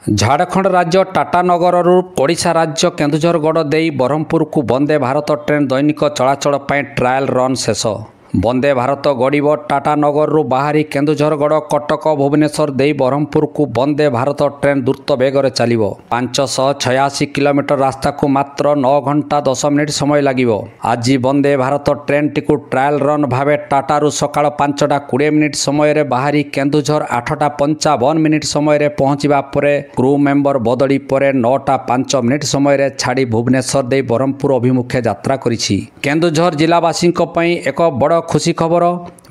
ଝାଡ଼ଖଣ୍ଡ ରାଜ୍ୟ ଟାଟାନଗରରୁ ଓଡ଼ିଶା ରାଜ୍ୟ କେନ୍ଦୁଝରଗଡ଼ ଦେଇ ବ୍ରହ୍ମପୁରକୁ ବନ୍ଦେ ଭାରତ ଟ୍ରେନ୍ ଦୈନିକ ଚଳାଚଳ ପାଇଁ ଟ୍ରାଏଲ୍ ରନ୍ ଶେଷ। ବନ୍ଦେ ଭାରତ ଗଡ଼ିବ ଟାଟାନଗରରୁ ବାହାରି କେନ୍ଦୁଝରଗଡ଼, କଟକ, ଭୁବନେଶ୍ୱର ଦେଇ ବ୍ରହ୍ମପୁରକୁ ବନ୍ଦେ ଭାରତ ଟ୍ରେନ୍ ଦ୍ରୁତ ବେଗରେ ଚାଲିବ। 586 କିଲୋମିଟର ରାସ୍ତାକୁ ମାତ୍ର 9 ଘଣ୍ଟା 10 ମିନିଟ୍ ସମୟ ଲାଗିବ। ଆଜି ବନ୍ଦେ ଭାରତ ଟ୍ରେନ୍ଟିକୁ ଟ୍ରାଏଲ୍ ରନ୍ ଭାବେ ଟାଟାରୁ ସକାଳ 5ଟା 20 ମିନିଟ୍ ସମୟରେ ବାହାରି କେନ୍ଦୁଝର 8ଟା 55 ସମୟରେ ପହଞ୍ଚିବା ପରେ କ୍ରୁ ମେମ୍ବର ବଦଳି ପରେ 9ଟା 5 ମିନିଟ୍ ସମୟରେ ଛାଡ଼ି ଭୁବନେଶ୍ୱର ଦେଇ ବ୍ରହ୍ମପୁର ଅଭିମୁଖେ ଯାତ୍ରା କରିଛି। କେନ୍ଦୁଝର ଜିଲ୍ଲାବାସୀଙ୍କ ପାଇଁ ଏକ ବଡ଼ ଖୁସି ଖବର।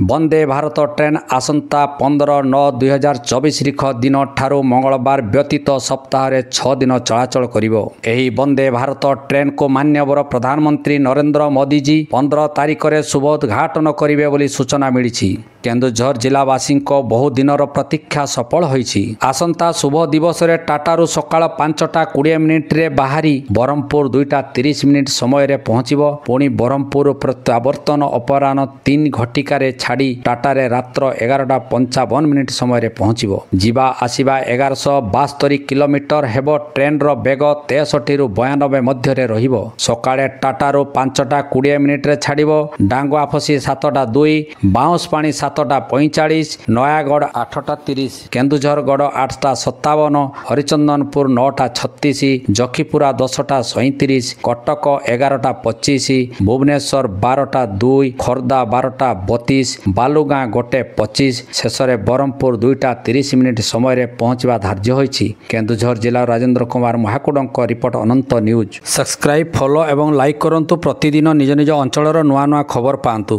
ବନ୍ଦେ ଭାରତ ଟ୍ରେନ୍ ଆସନ୍ତା 15/9/2024 ଦିନ ଠାରୁ ମଙ୍ଗଳବାର ବ୍ୟତୀତ ସପ୍ତାହରେ 6 ଦିନ ଚଳାଚଳ କରିବ। ଏହି ବନ୍ଦେ ଭାରତ ଟ୍ରେନ୍କୁ ମାନ୍ୟବର ପ୍ରଧାନମନ୍ତ୍ରୀ ନରେନ୍ଦ୍ର ମୋଦିଜୀ 15 ତାରିଖରେ ଶୁଭ ଉଦ୍ଘାଟନ କରିବେ ବୋଲି ସୂଚନା ମିଳିଛି। କେନ୍ଦୁଝର ଜିଲ୍ଲାବାସୀଙ୍କ ବହୁ ଦିନର ପ୍ରତୀକ୍ଷା ସଫଳ ହୋଇଛି। ଆସନ୍ତା ଶୁଭ ଦିବସରେ ଟାଟାରୁ ସକାଳ 5ଟା 20 ମିନିଟ୍ରେ ବାହାରି ବ୍ରହ୍ମପୁର 2ଟା 30 ମିନିଟ୍ ସମୟରେ ପହଞ୍ଚିବ। ପୁଣି ବ୍ରହ୍ମପୁର ପ୍ରତ୍ୟାବର୍ତ୍ତନ ଅପରାହ୍ନ 3 ଘଟିକାରେ ଛାଡ଼ି ଟାଟାରେ ରାତ୍ର 11ଟା 55 ମିନିଟ୍ ସମୟରେ ପହଞ୍ଚିବ। ଯିବା ଆସିବା 1172 କିଲୋମିଟର ହେବ। ଟ୍ରେନ୍ର ବେଗ 63ରୁ 92 ମଧ୍ୟରେ ରହିବ। ସକାଳେ ଟାଟାରୁ 5ଟା 20 ମିନିଟ୍ରେ ଛାଡ଼ିବ। ଡାଙ୍ଗୁଆଫସି 7ଟା 2, ବାଉଁଶପାଣି 7ଟା 45, ନୟାଗଡ଼ 8ଟା 30, କେନ୍ଦୁଝରଗଡ଼ 8ଟା 57, ହରିଚନ୍ଦନପୁର 9ଟା 36, ଜଖିପୁରା 10ଟା 37, କଟକ 11ଟା 25, ଭୁବନେଶ୍ୱର 12ଟା 2, ଖୋର୍ଦ୍ଧା 12ଟା 32, ବାଲୁଗାଁ 1 25, ଶେଷରେ ବ୍ରହ୍ମପୁର 2ଟା 30 ମିନିଟ୍ ସମୟରେ ପହଞ୍ଚିବା ଧାର୍ଯ୍ୟ ହୋଇଛି। କେନ୍ଦୁଝର ଜିଲ୍ଲା ରାଜେନ୍ଦ୍ର କୁମାର ମହାକୁଡ଼ଙ୍କ ରିପୋର୍ଟ, ଅନନ୍ତ ନ୍ୟୁଜ୍। ସବସ୍କ୍ରାଇବ୍, ଫଲୋ ଏବଂ ଲାଇକ୍ କରନ୍ତୁ। ପ୍ରତିଦିନ ନିଜ ନିଜ ଅଞ୍ଚଳର ନୂଆ ନୂଆ ଖବର ପାଆନ୍ତୁ।